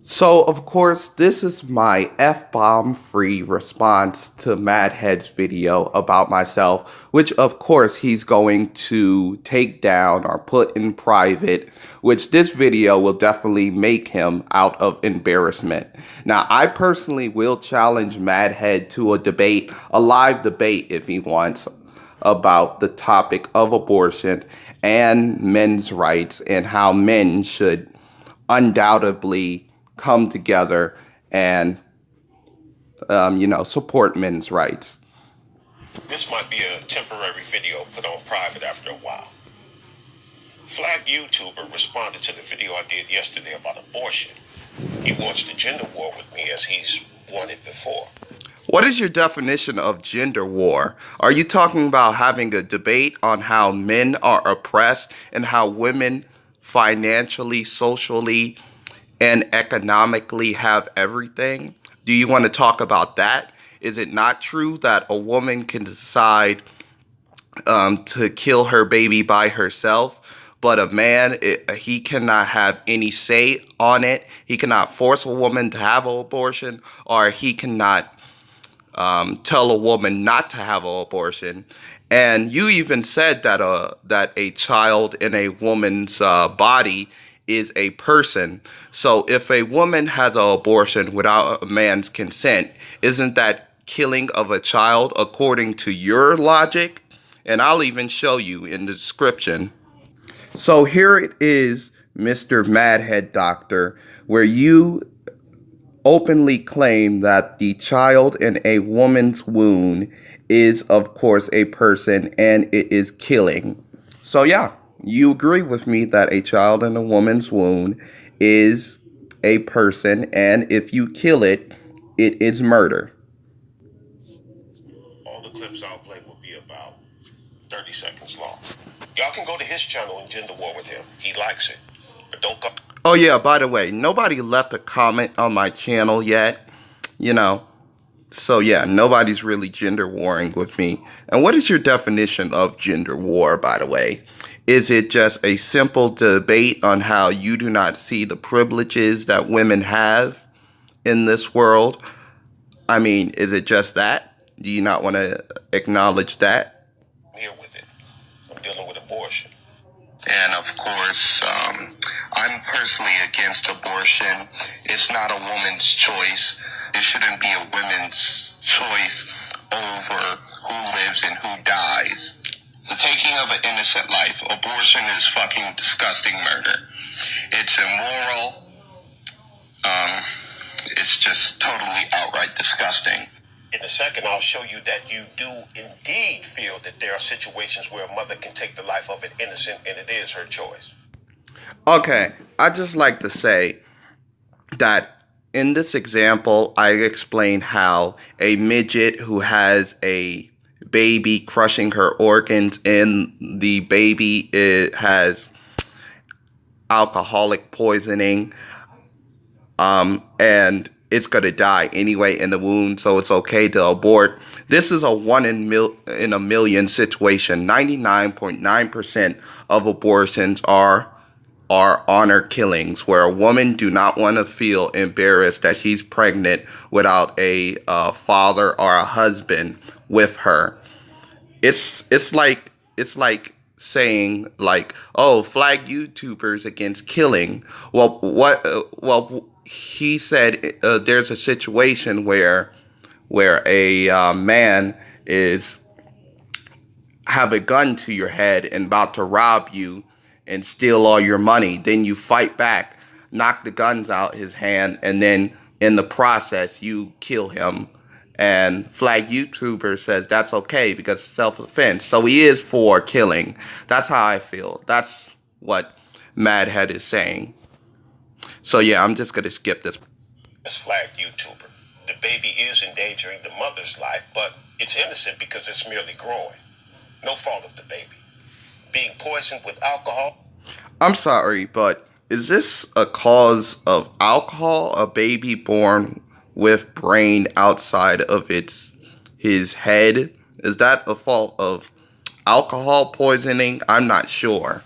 So, of course, this is my F-bomb free response to Madhead's video about myself, which, of course, he's going to take down or put in private, which this video will definitely make him out of embarrassment. Now, I personally will challenge Madhead to a debate, a live debate if he wants, about the topic of abortion and men's rights and how men should undoubtedly come together and support men's rights. This might be a temporary video put on private after a while. Flag YouTuber responded to the video I did yesterday about abortion. He wants to gender war with me as he's won it before. What is your definition of gender war? Are you talking about having a debate on how men are oppressed and how women financially, socially, and economically have everything? Do you want to talk about that? Is it not true that a woman can decide to kill her baby by herself, but a man, he cannot have any say on it? He cannot force a woman to have an abortion, or he cannot tell a woman not to have an abortion. And you even said that a child in a woman's body is a person. So if a woman has an abortion without a man's consent, isn't that killing of a child according to your logic? And I'll even show you in the description. So here it is, Mr. Madhead Doctor, where you openly claim that the child in a woman's womb is, of course, a person and it is killing. So yeah, you agree with me that a child in a woman's womb is a person, and if you kill it, it is murder. All the clips I'll play will be about 30 seconds long. Y'all can go to his channel and gender war with him. He likes it. But don't go. Oh yeah, by the way, nobody left a comment on my channel yet, So yeah, nobody's really gender warring with me. And what is your definition of gender war, by the way? Is it just a simple debate on how you do not see the privileges that women have in this world? I mean, is it just that? Do you not want to acknowledge that? Here with it. I'm dealing with abortion. And of course, I'm personally against abortion. It's not a woman's choice. It shouldn't be a woman's choice over who lives and who dies. The taking of an innocent life, abortion is fucking disgusting murder. It's immoral. It's just totally outright disgusting. In a second, I'll show you that you do indeed feel that there are situations where a mother can take the life of an innocent and it is her choice. Okay, I just like to say that in this example, I explained how a midget who has a baby crushing her organs and the baby has alcoholic poisoning, and it's going to die anyway in the womb, so it's okay to abort. This is a one in a million situation. 99.9% of abortions are honor killings, where a woman do not want to feel embarrassed that she's pregnant without a father or a husband with her. It's like saying like, oh, flag YouTubers against killing. Well, he said there's a situation where a man is have a gun to your head and about to rob you and steal all your money. Then you fight back, knock the guns out his hand, and then in the process you kill him. And flag YouTuber says that's okay because it's self-defense. So he is for killing. That's how I feel. That's what Madhead is saying. So yeah, I'm just gonna skip this. This flag YouTuber. The baby is endangering the mother's life, but it's innocent because it's merely growing. No fault of the baby. Being poisoned with alcohol. I'm sorry, but is this a cause of alcohol? A baby born with brain outside of his head? Is that a fault of alcohol poisoning? I'm not sure,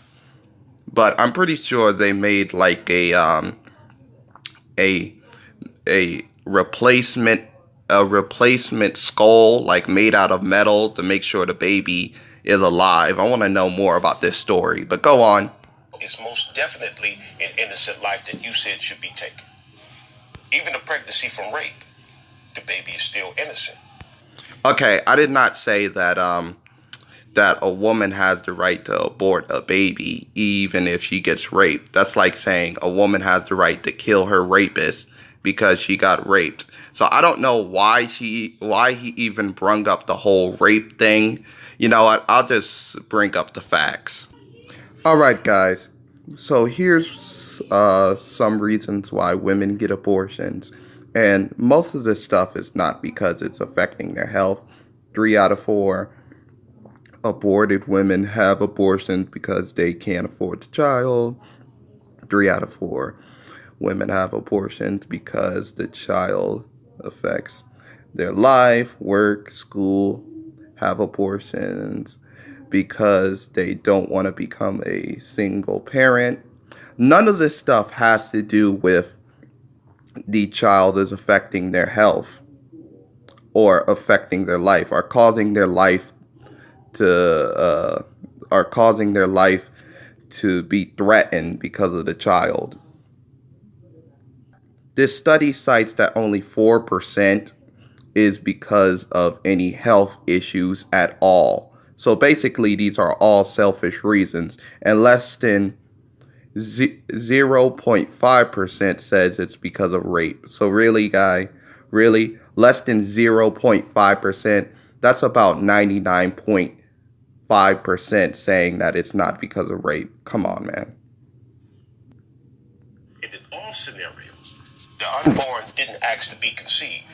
but I'm pretty sure they made like a a replacement a replacement skull like made out of metal to make sure the baby is alive. I want to know more about this story, but go on. It's most definitely an innocent life that you said should be taken. Even a pregnancy from rape, the baby is still innocent. Okay, I did not say that a woman has the right to abort a baby even if she gets raped. That's like saying a woman has the right to kill her rapist because she got raped. So I don't know why he even brung up the whole rape thing. You know what? I'll just bring up the facts. All right, guys. So here's some reasons why women get abortions. And most of this stuff is not because it's affecting their health. 3 out of 4 aborted women have abortions because they can't afford the child. 3 out of 4 women have abortions because the child affects their life, work, school, have abortions because they don't want to become a single parent. None of this stuff has to do with the child is affecting their health or affecting their life or causing their life to are causing their life to be threatened because of the child. This study cites that only 4% is because of any health issues at all. So basically, these are all selfish reasons, and less than 0.5% says it's because of rape. So really, really, less than 0.5%, that's about 99.5% saying that it's not because of rape. Come on, man. And in all scenarios, the unborn didn't ask to be conceived.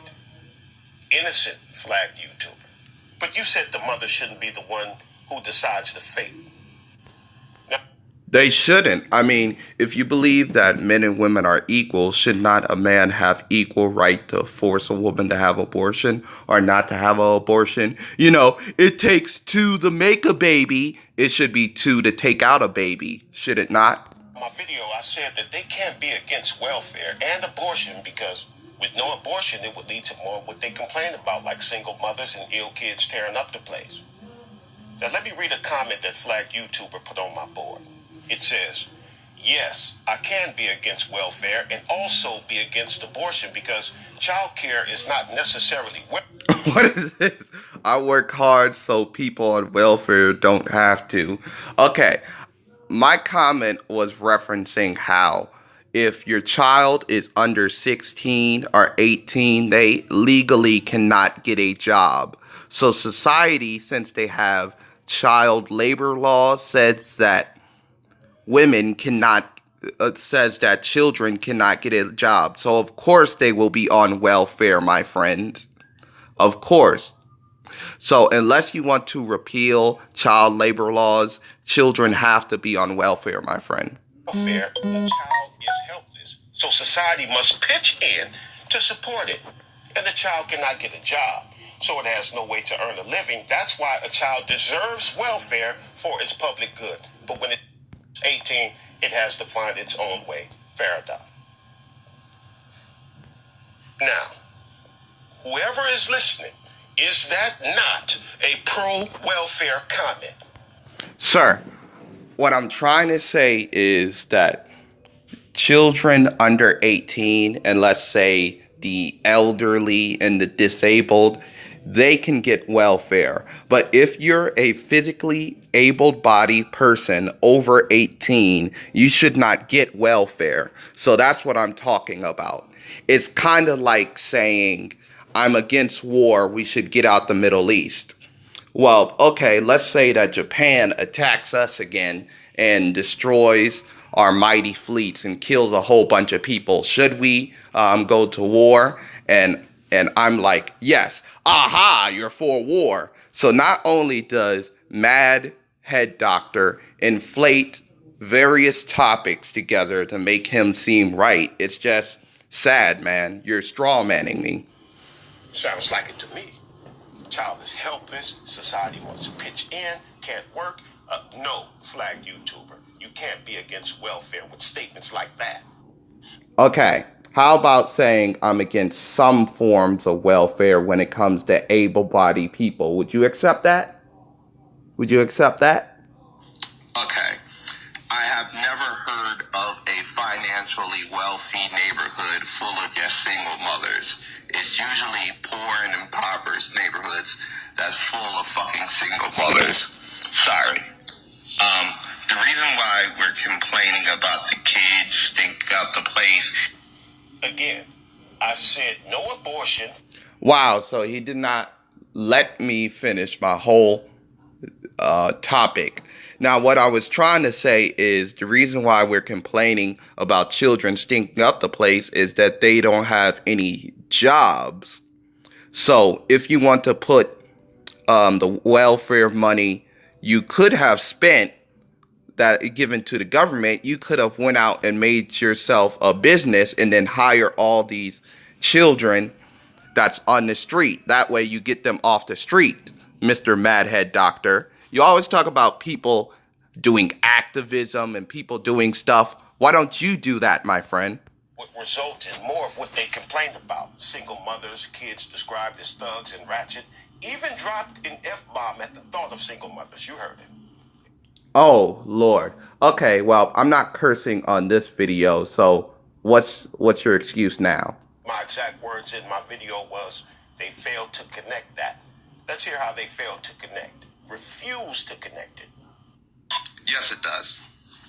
Innocent flagged YouTuber. But you said the mother shouldn't be the one who decides the fate. Now, They shouldn't. I mean, if you believe that men and women are equal, should not a man have equal right to force a woman to have abortion or not to have an abortion? You know, it takes two to make a baby. It should be two to take out a baby, should it not? in my video, I said that they can't be against welfare and abortion because with no abortion, it would lead to more of what they complain about, like single mothers and ill kids tearing up the place. Now, let me read a comment that Flag YouTuber put on my board. It says, yes, I can be against welfare and also be against abortion because child care is not necessarily What is this? I work hard so people on welfare don't have to. Okay, my comment was referencing how if your child is under 16 or 18, they legally cannot get a job. So society, since they have child labor laws, says that women cannot says that children cannot get a job. So of course they will be on welfare, my friends. Of course. So unless you want to repeal child labor laws, children have to be on welfare, my friend. welfare. The child is helpless. So society must pitch in to support it. And the child cannot get a job. So it has no way to earn a living. That's why a child deserves welfare for its public good. But when it's 18, it has to find its own way. Fair enough. Now, whoever is listening, is that not a pro-welfare comment? Sir, what I'm trying to say is that children under 18, and let's say the elderly and the disabled, they can get welfare. But if you're a physically able-bodied person over 18, you should not get welfare. So that's what I'm talking about. It's kind of like saying, I'm against war, we should get out the Middle East. Well, okay, let's say that Japan attacks us again and destroys our mighty fleets and kills a whole bunch of people. Should we go to war? And I'm like, yes, aha, you're for war. So not only does Mad Head Doctor inflate various topics together to make him seem right, it's just sad, man. You're straw manning me. Sounds like it to me. Child is helpless. Society wants to pitch in. Can't work. No, flag YouTuber. You can't be against welfare with statements like that. Okay, How about saying I'm against some forms of welfare when it comes to able-bodied people? Would you accept that? Would you accept that? Okay. I have never heard of a financially wealthy neighborhood full of just single mothers. It's usually poor and impoverished neighborhoods that's full of fucking single mothers. Sorry. The reason why we're complaining about the kids stink up the place. Again, I said no abortion. Wow, so he did not let me finish my whole topic. Now, what I was trying to say is the reason why we're complaining about children stinking up the place is that they don't have any jobs. So if you want to put the welfare money you could have spent that given to the government, you could have went out and made yourself a business and then hire all these children that's on the street. That way you get them off the street, Mr. Madhead Doctor. You always talk about people doing activism and people doing stuff. Why don't you do that, my friend? Would result in more of what they complained about. Single mothers, kids described as thugs and ratchet, even dropped an F-bomb at the thought of single mothers. You heard it. Oh, Lord. Okay, well, I'm not cursing on this video, so what's your excuse now? My exact words in my video was, they failed to connect that. Let's hear how they failed to connect. Refuse to connect it. Yes, it does.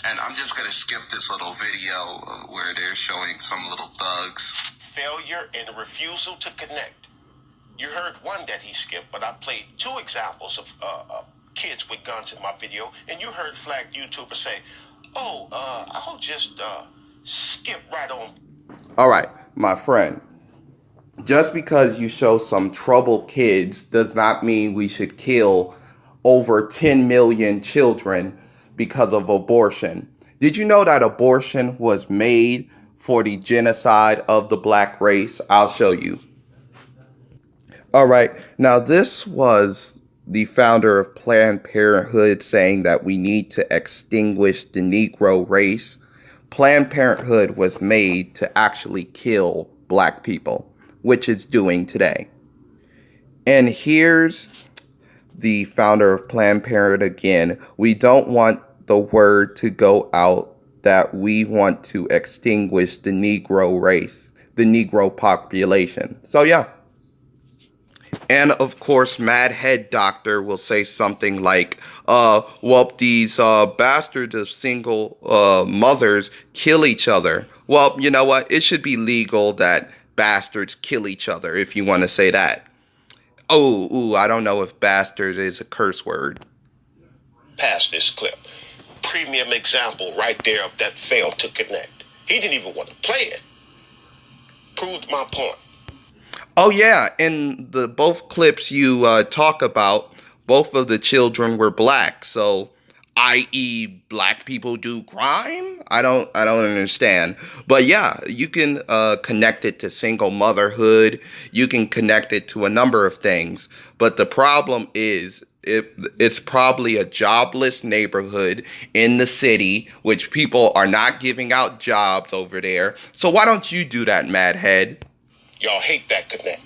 And I'm just going to skip this little video where they're showing some little thugs. Failure and refusal to connect. You heard one that he skipped, but I played two examples of kids with guns in my video, and you heard flagged YouTubers say, oh, I'll just skip right on. All right, my friend. Just because you show some troubled kids does not mean we should kill over 10 million children because of abortion. Did you know that abortion was made for the genocide of the black race? I'll show you. All right, now this was the founder of Planned Parenthood saying that we need to extinguish the Negro race. Planned Parenthood was made to actually kill black people, which it's doing today. And here's the founder of Planned Parenthood again. We don't want the word to go out that we want to extinguish the Negro race, the Negro population. So yeah. And of course, Madhead Doctor will say something like, well, these bastards of single mothers kill each other. Well, you know what? It should be legal that bastards kill each other, if you want to say that. Oh, ooh, I don't know if bastard is a curse word. Past this clip. Premium example right there of that failed to connect. He didn't even want to play it. Proved my point. Oh yeah, in the both clips you talk about, both of the children were black. So, i.e., black people do crime? I don't understand. But yeah, you can connect it to single motherhood. You can connect it to a number of things. But the problem is, it's probably a jobless neighborhood in the city, which people are not giving out jobs over there. So why don't you do that, Madhead? Y'all hate that connect.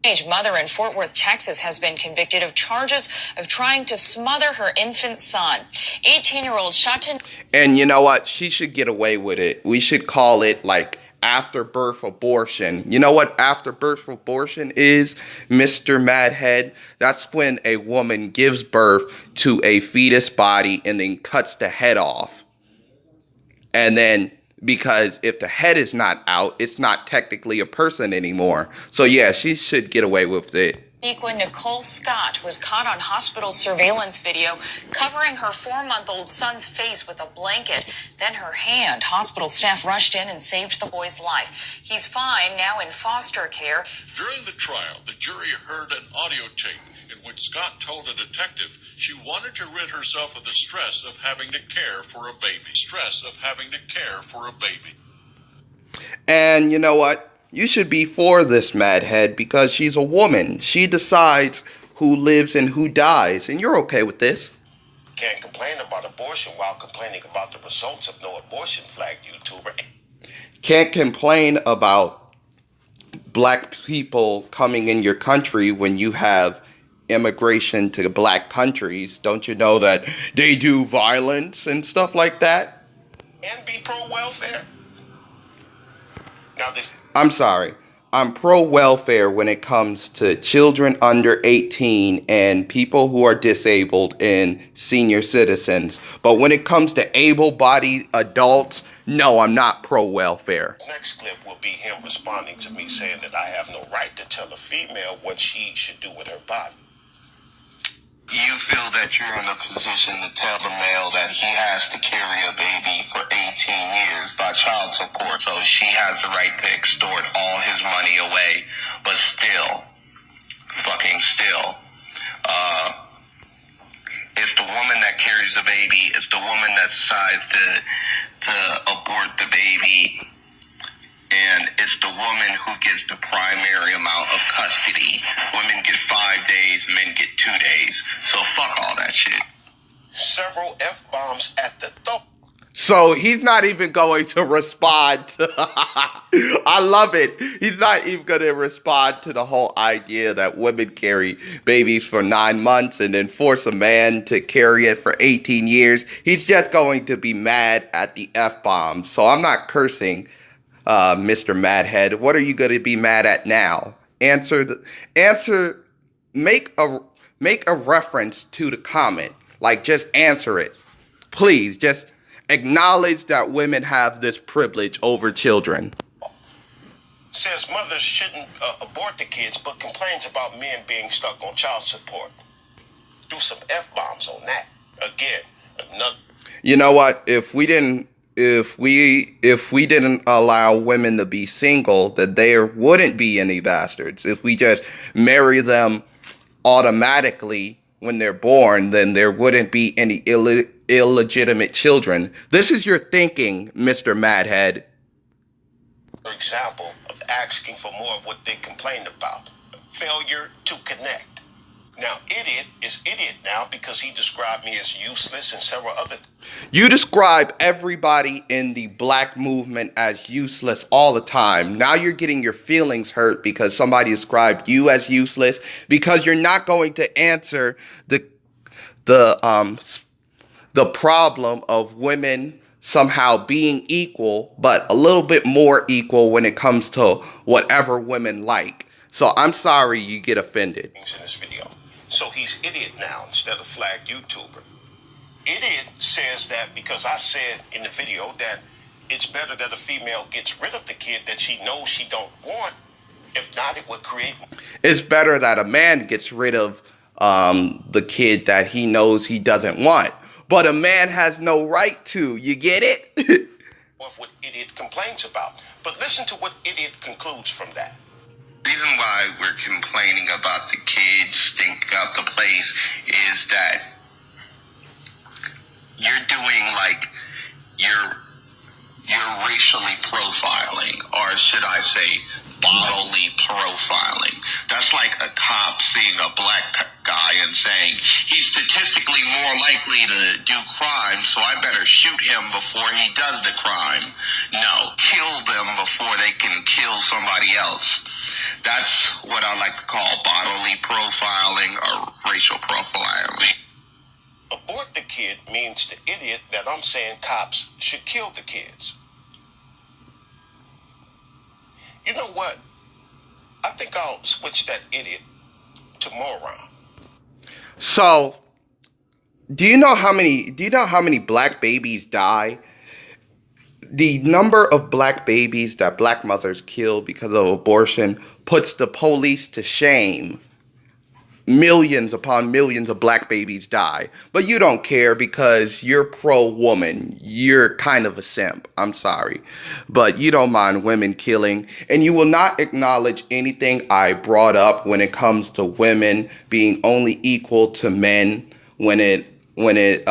Teenage mother in Fort Worth, Texas, has been convicted of charges of trying to smother her infant son. 18-year-old shot to... And you know what? She should get away with it. We should call it like after-birth abortion. You know what after-birth abortion is, Mr. Madhead? That's when a woman gives birth to a fetus body and then cuts the head off. And then, because if the head is not out, it's not technically a person anymore. So yeah, she should get away with it. Nicole Scott was caught on hospital surveillance video covering her 4-month-old son's face with a blanket, then her hand. Hospital staff rushed in and saved the boy's life. He's fine, now in foster care. During the trial, the jury heard an audio tape in which Scott told a detective she wanted to rid herself of the stress of having to care for a baby. And you know what? You should be for this Madhead because she's a woman. She decides who lives and who dies, and you're okay with this. Can't complain about abortion while complaining about the results of no abortion, flagged YouTuber. can't complain about black people coming in your country when you have immigration to black countries. Don't you know that they do violence and stuff like that? And be pro-welfare. Now, I'm sorry. I'm pro welfare when it comes to children under 18 and people who are disabled and senior citizens. But when it comes to able bodied adults, no, I'm not pro welfare. next clip will be him responding to me saying that I have no right to tell a female what she should do with her body. You feel that you're in a position to tell the male that he has to carry a baby for 18 years by child support, so she has the right to extort all his money away, but still, it's the woman that carries the baby, it's the woman that decides to abort the baby, and it's the woman who gets the primary amount of custody. Women get 5 days, men get 2 days. So fuck all that shit. Several F-bombs at the throat. So he's not even going to respond. I love it. He's not even going to respond to the whole idea that women carry babies for 9 months and then force a man to carry it for 18 years. He's just going to be mad at the F-bombs. So I'm not cursing, Mr. Madhead. What are you going to be mad at now? Make a reference to the comment. Like, just answer it. Please, just acknowledge that women have this privilege over children. Says mothers shouldn't abort the kids, but complains about men being stuck on child support. Do some F-bombs on that. Again, another. You know what? If we didn't allow women to be single, that there wouldn't be any bastards. If we just marry them automatically when they're born, then there wouldn't be any illegitimate children. This is your thinking, Mr. Madhead. For example of asking for more of what they complained about. Failure to connect. Now, idiot is idiot now because he described me as useless and several other. You describe everybody in the black movement as useless all the time. Now you're getting your feelings hurt because somebody described you as useless, because you're not going to answer the problem of women somehow being equal, but a little bit more equal when it comes to whatever women like. So I'm sorry you get offended. In this video. So he's idiot now instead of flagged YouTuber. Idiot says that because I said in the video that it's better that a female gets rid of the kid that she knows she don't want. If not, it would create. It's better that a man gets rid of the kid that he knows he doesn't want. But a man has no right to. You get it? Or what idiot complains about. But listen to what idiot concludes from that. The reason why we're complaining about the kids stinking up the place is that you're doing like you're racially profiling, or should I say bodily profiling. That's like a cop seeing a black guy and saying he's statistically more likely to do crime, so I better shoot him before he does the crime. No, kill them before they can kill somebody else. That's what I like to call bodily profiling or racial profiling. Abort the kid means to idiot that I'm saying cops should kill the kids. You know what? I think I'll switch that idiot to moron. So, do you know how many black babies die? The number of black babies that black mothers kill because of abortion puts the police to shame. Millions upon millions of black babies die. But you don't care because you're pro-woman. You're kind of a simp. I'm sorry. But you don't mind women killing. And you will not acknowledge anything I brought up when it comes to women being only equal to men when it when it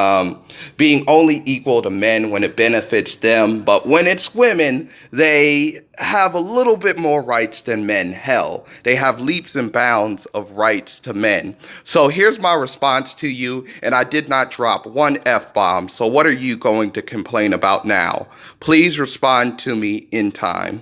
being only equal to men when it benefits them, but when it's women, they have a little bit more rights than men. Hell, they have leaps and bounds of rights to men. So here's my response to you, and I did not drop one F-bomb, so what are you going to complain about now? Please respond to me in time.